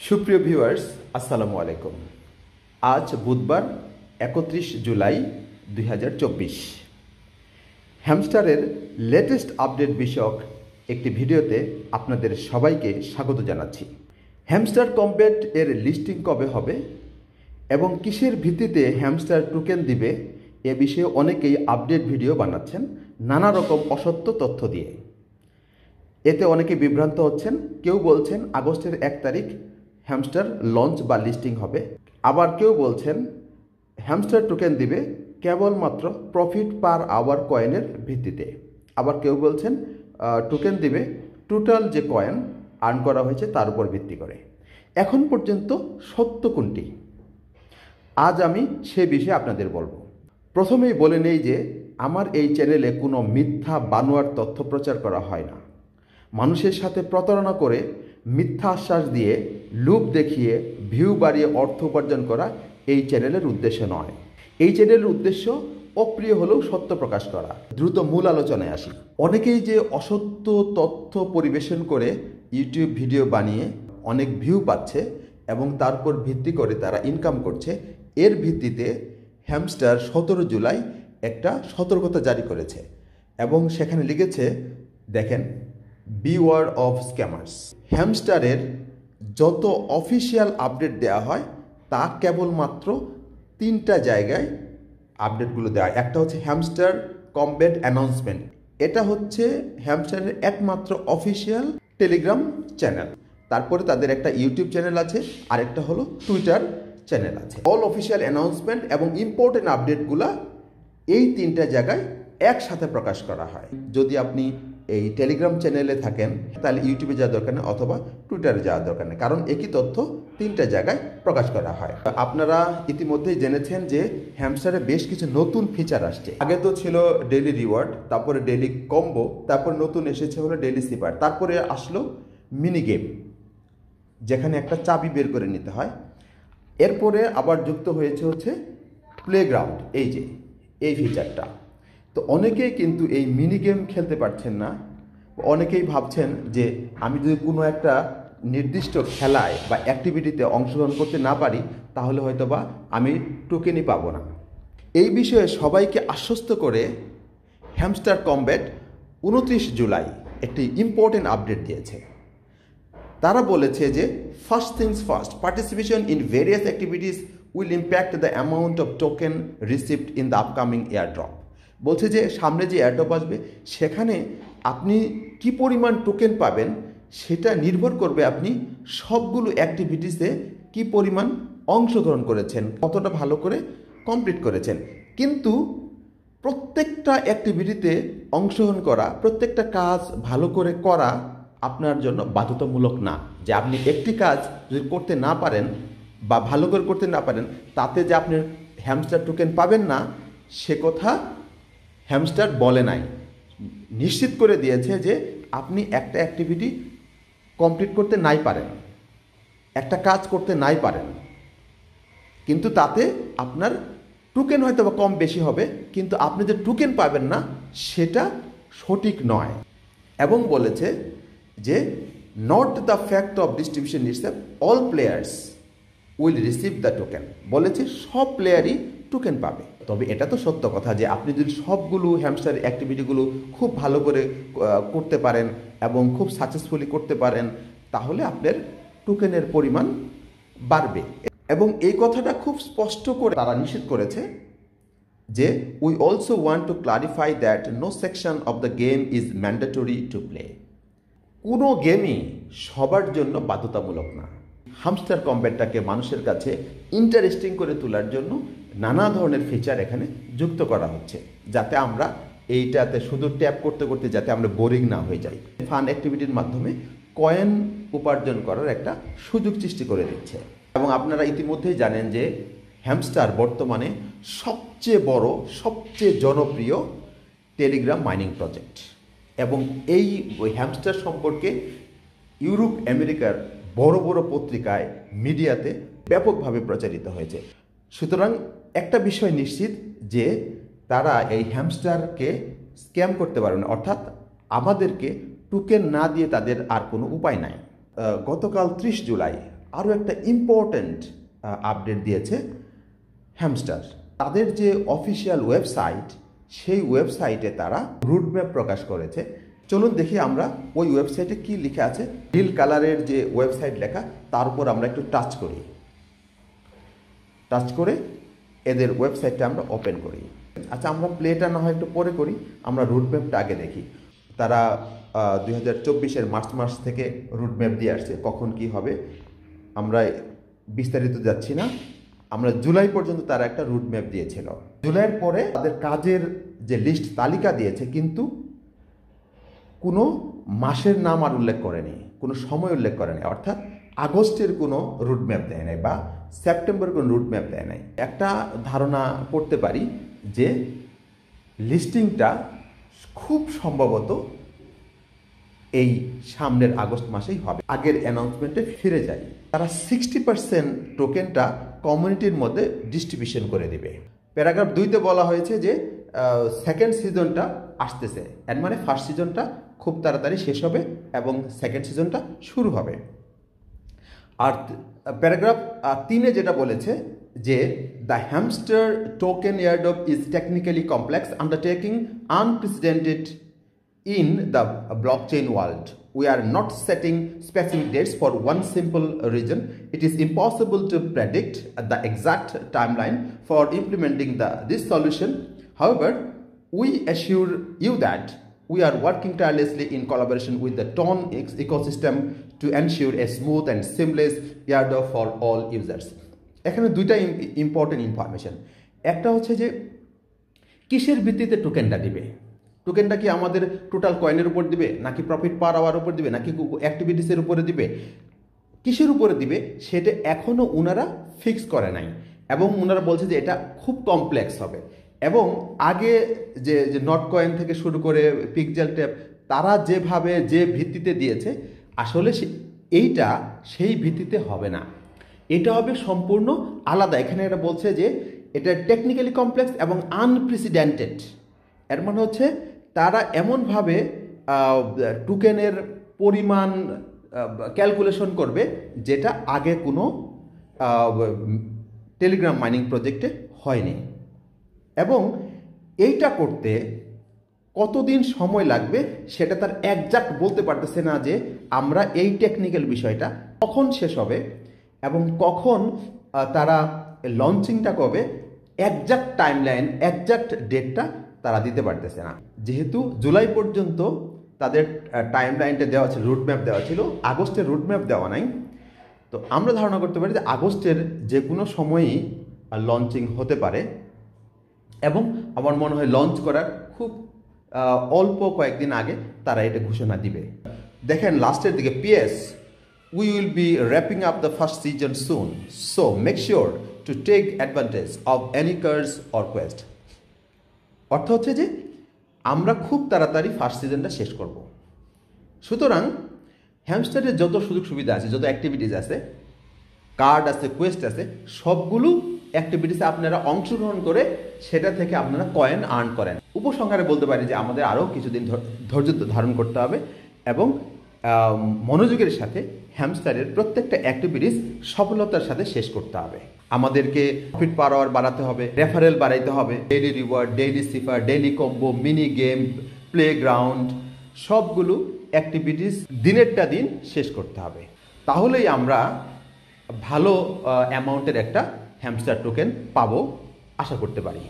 সুপ্রিয় ভিউয়ার্স, আসসালামু আলাইকুম। আজ বুধবার 31 জুলাই 2024। হ্যামস্টারের লেটেস্ট আপডেট বিষয়ক একটি ভিডিওতে আপনাদের সবাইকে স্বাগত জানাচ্ছি। হ্যামস্টার কম্বেট এর লিস্টিং কবে হবে এবং কিসের ভিত্তিতে হ্যামস্টার টোকেন দিবে এ বিষয়ে অনেকেই আপডেট ভিডিও বানাচ্ছেন নানা রকম অসত্য তথ্য দিয়ে। এতে অনেকে বিভ্রান্ত হচ্ছেন। কেউ বলছেন আগস্টের 1 তারিখ হ্যামস্টার লঞ্চ বা লিস্টিং হবে, আবার কেউ বলছেন হ্যামস্টার টোকেন দিবে কেবলমাত্র প্রফিট পার আওয়ার কয়েনের ভিত্তিতে, আবার কেউ বলছেন টোকেন দিবে টোটাল যে কয়েন আর্ন করা হয়েছে তার উপর ভিত্তি করে। এখন পর্যন্ত সত্য কোনটি, আজ আমি সে বিষয়ে আপনাদের বলবো। প্রথমেই বলে নেই যে আমার এই চ্যানেলে কোনো মিথ্যা বানোয়ার তথ্য প্রচার করা হয় না। মানুষের সাথে প্রতারণা করে মিথ্যা আশ্বাস দিয়ে লোভ দেখিয়ে ভিউ বাড়িয়ে অর্থ উপার্জন করা এই চ্যানেলের উদ্দেশ্য নয়। এই চ্যানেলের উদ্দেশ্য অপ্রিয় হলেও সত্য প্রকাশ করা। দ্রুত মূল আলোচনায় আসি। অনেকেই যে অসত্য তথ্য পরিবেশন করে ইউটিউব ভিডিও বানিয়ে অনেক ভিউ পাচ্ছে এবং তার উপর ভিত্তি করে তারা ইনকাম করছে, এর ভিত্তিতে হ্যামস্টার 17 জুলাই একটা সতর্কতা জারি করেছে এবং সেখানে লিখেছে, দেখেন, বিওয়ার অফ স্ক্যামার্স। হ্যামস্টারের যত অফিসিয়াল আপডেট দেওয়া হয় তা কেবলমাত্র 3টা জায়গায় আপডেটগুলো দেওয়া হয়। একটা হচ্ছে হ্যামস্টার কম্বেট অ্যানাউন্সমেন্ট, এটা হচ্ছে হ্যামস্টারের একমাত্র অফিসিয়াল টেলিগ্রাম চ্যানেল। তারপরে তাদের একটা ইউটিউব চ্যানেল আছে, আরেকটা হলো টুইটার চ্যানেল আছে। অল অফিসিয়াল অ্যানাউন্সমেন্ট এবং ইম্পর্টেন্ট আপডেটগুলো এই 3টা জায়গায় একসাথে প্রকাশ করা হয়। যদি আপনি এই টেলিগ্রাম চ্যানেলে থাকেন তাহলে ইউটিউবে যাওয়ার দরকার নেই অথবা টুইটারে যাওয়ার দরকার নেই, কারণ একই তথ্য 3টা জায়গায় প্রকাশ করা হয়। আপনারা ইতিমধ্যেই জেনেছেন যে হ্যামস্টারে বেশ কিছু নতুন ফিচার আসছে। আগে তো ছিল ডেইলি রিওয়ার্ড, তারপরে ডেইলি কম্বো, তারপর নতুন এসেছে হলো ডেইলি সিপার, তারপরে আসলো মিনি গেম যেখানে একটা চাবি বের করে নিতে হয়। এরপরে আবার যুক্ত হয়েছে হচ্ছে প্লেগ্রাউন্ড, এই যে এই ফিচারটা। তো অনেকেই কিন্তু এই মিনি গেম খেলতে পারছেন না। অনেকেই ভাবছেন যে আমি যদি কোনো একটা নির্দিষ্ট খেলায় বা অ্যাক্টিভিটিতে অংশগ্রহণ করতে না পারি তাহলে হয়তো বা আমি টোকেনই পাবো না। এই বিষয়ে সবাইকে আশ্বস্ত করে হ্যামস্টার কম্বেট 29 জুলাই একটি ইম্পর্টেন্ট আপডেট দিয়েছে। তারা বলেছে যে first things first, participation in various activities will impact the amount of token received in the upcoming airdrop. বলছে যে সামনে যে এয়ারড্রপ আসবে সেখানে আপনি কি পরিমাণ টোকেন পাবেন সেটা নির্ভর করবে আপনি সবগুলো অ্যাক্টিভিটিসে কি পরিমাণ অংশগ্রহণ করেছেন, কতটা ভালো করে কমপ্লিট করেছেন। কিন্তু প্রত্যেকটা অ্যাক্টিভিটিতে অংশগ্রহণ করা, প্রত্যেকটা কাজ ভালো করে করা আপনার জন্য বাধ্যতামূলক না। যে আপনি একটি কাজ যদি করতে না পারেন বা ভালো করে করতে না পারেন তাতে যে আপনি হ্যামস্টার টোকেন পাবেন না সে কথা হ্যামস্টার বলে নাই। নিশ্চিত করে দিয়েছে যে আপনি একটা অ্যাক্টিভিটি কমপ্লিট করতে নাই পারেন, একটা কাজ করতে নাই পারেন, কিন্তু তাতে আপনার টোকেন হয়তো বা কম বেশি হবে, কিন্তু আপনি যে টোকেন পাবেন না সেটা সঠিক নয়। এবং বলেছে যে not the fact of distribution itself, all players will receive the token. বলেছে সব প্লেয়ারই টোকেন পাবে। তবে এটা তো সত্য কথা যে আপনি যদি সবগুলো হ্যামস্টার অ্যাক্টিভিটিগুলো খুব ভালো করে করতে পারেন এবং খুব সাকসেসফুলি করতে পারেন তাহলে আপনার টোকেনের পরিমাণ বাড়বে। এবং এই কথাটা খুব স্পষ্ট করে তারা নিষেধ করেছে যে we also want to clarify that no section of the game is mandatory to play. কোনো গেমই সবার জন্য বাধ্যতামূলক না। হ্যামস্টার কম্বেটটাকে মানুষের কাছে ইন্টারেস্টিং করে তোলার জন্য নানা ধরনের ফিচার এখানে যুক্ত করা হচ্ছে, যাতে আমরা এইটাতে শুধু ট্যাপ করতে করতে যাতে আমরা বোরিং না হয়ে যাই। ফান অ্যাক্টিভিটির মাধ্যমে কয়েন উপার্জন করার একটা সুযোগ সৃষ্টি করে দিচ্ছে। এবং আপনারা ইতিমধ্যেই জানেন যে হ্যামস্টার বর্তমানে সবচেয়ে বড়, সবচেয়ে জনপ্রিয় টেলিগ্রাম মাইনিং প্রজেক্ট। এবং এই হ্যামস্টার সম্পর্কে ইউরোপ আমেরিকার বড় বড় পত্রিকায়, মিডিয়াতে ব্যাপকভাবে প্রচারিত হয়েছে। সুতরাং একটা বিষয় নিশ্চিত যে তারা এই হ্যামস্টারকে স্ক্যাম করতে পারবে না, অর্থাৎ আমাদেরকে টোকেন না দিয়ে তাদের আর কোনো উপায় নাই। গতকাল 30 জুলাই আরও একটা ইম্পর্ট্যান্ট আপডেট দিয়েছে হ্যামস্টার। তাদের যে অফিসিয়াল ওয়েবসাইট, সেই ওয়েবসাইটে তারা রুটম্যাপ প্রকাশ করেছে। চলুন দেখি আমরা ওই ওয়েবসাইটে কি লেখা আছে। নীল কালারের যে ওয়েবসাইট লেখা, তার উপর আমরা একটু টাচ করি। টাচ করে এদের ওয়েবসাইটটা আমরা ওপেন করি। আচ্ছা, আমরা প্লেটা না হয় একটু পরে করি, আমরা রুটম্যাপটা আগে দেখি। তারা 2024-এর মার্চ মাস থেকে রুটম্যাপ দিয়ে আসছে, কখন কি হবে আমরা বিস্তারিত যাচ্ছি না। আমরা জুলাই পর্যন্ত তারা একটা রুটম্যাপ দিয়েছিল। জুলাইয়ের পরে তাদের কাজের যে লিস্ট তালিকা দিয়েছে, কিন্তু কোনো মাসের নাম আর উল্লেখ করেনি, কোনো সময় উল্লেখ করেনি। অর্থাৎ আগস্টের কোনো রুটম্যাপ দেয় নাই বা সেপ্টেম্বরের কোনো রুটম্যাপ দেয় নাই। একটা ধারণা করতে পারি যে লিস্টিংটা খুব সম্ভবত এই সামনের আগস্ট মাসেই হবে। আগের অ্যানাউন্সমেন্টে ফিরে যায়। তারা 60% টোকেনটা কমিউনিটির মধ্যে ডিস্ট্রিবিউশন করে দিবে। প্যারাগ্রাফ 2-তে বলা হয়েছে যে সেকেন্ড সিজনটা আসতেছে, এর মানে ফার্স্ট সিজনটা খুব তাড়াতাড়ি শেষ হবে এবং সেকেন্ড সিজনটা শুরু হবে। আর প্যারাগ্রাফ 3-এ যেটা বলেছে যে the hamster token airdrop is technically complex undertaking unprecedented in the blockchain world. We are not setting specific dates for one simple reason. It is impossible to predict the exact timeline for implementing this solution. However, we assure you that we are working tirelessly in collaboration with the TON ecosystem to ensure a smooth and seamless airdrop for all users. এখানে দুইটা important information. একটা হচ্ছে যে কিসের ভিত্তিতে টোকেনটা দিবে। টোকেনটা কি আমাদের টোটাল কয়েনের উপর দিবে, নাকি প্রফিট পার আওয়ার উপর দিবে, নাকি অ্যাক্টিভিটিসের উপরে দিবে, কিসের উপরে দিবে সেটা এখনও ওনারা ফিক্স করে নাই। এবং ওনারা বলছে যে এটা খুব কমপ্লেক্স হবে। এবং আগে যে নট কয়েন থেকে শুরু করে পিক্সেল ট্যাপ, তারা যেভাবে যে ভিত্তিতে দিয়েছে, আসলে এইটা সেই ভিত্তিতে হবে না, এটা হবে সম্পূর্ণ আলাদা। এখানে এটা বলছে যে এটা টেকনিক্যালি কমপ্লেক্স এবং আনপ্রেসিডেন্টেড। এর মানে হচ্ছে তারা এমনভাবে টোকেনের পরিমাণ ক্যালকুলেশন করবে যেটা আগে কোনো টেলিগ্রাম মাইনিং প্রজেক্টে হয়নি। এবং এইটা করতে কতদিন সময় লাগবে সেটা তার একজাক্ট বলতে পারতেছে না, যে আমরা এই টেকনিক্যাল বিষয়টা কখন শেষ হবে এবং কখন তারা লঞ্চিংটা করবে, একজাক্ট টাইমলাইন, একজাক্ট ডেটটা তারা দিতে পারতেছে না। যেহেতু জুলাই পর্যন্ত তাদের টাইমলাইনটা দেওয়া ছিল, রুটম্যাপ দেওয়া ছিল, আগস্টের রুটম্যাপ দেওয়া নাই। তো আমরা ধারণা করতে পারি যে আগস্টের যে কোনো সময়ই লঞ্চিং হতে পারে। এবং আমার মনে হয় লঞ্চ করার খুব অল্প কয়েকদিন আগে তারা এটা ঘোষণা দিবে। দেখেন লাস্টের দিকে, PS we will be wrapping up the first season soon, so make sure to take advantage of any curse or quest. অর্থ হচ্ছে যে আমরা খুব তাড়াতাড়ি ফার্স্ট সিজনটা শেষ করব। সুতরাং হ্যামস্টারের যত সুযোগ সুবিধা আছে, যত অ্যাক্টিভিটিস আছে, কার্ড আছে, কোয়েস্ট আছে, সবগুলো অ্যাক্টিভিটিসে আপনারা অংশগ্রহণ করে সেটা থেকে আপনারা কয়েন আর্ন করেন। উপসংহারে বলতে পারি যে আমাদের আরও কিছুদিন ধৈর্য ধারণ করতে হবে এবং মনোযোগের সাথে হ্যামস্টারের প্রত্যেকটা অ্যাক্টিভিটিস সফলতার সাথে শেষ করতে হবে। আমাদেরকে প্রফিট পার আওয়ার বাড়াতে হবে, রেফারেল বাড়াইতে হবে, daily reward, daily cipher, daily combo, mini game, playground, সবগুলো অ্যাক্টিভিটিস দিনেরটা দিন শেষ করতে হবে। তাহলেই আমরা ভালো অ্যামাউন্টের একটা হ্যামস্টার টোকেন পাবো আশা করতে পারি।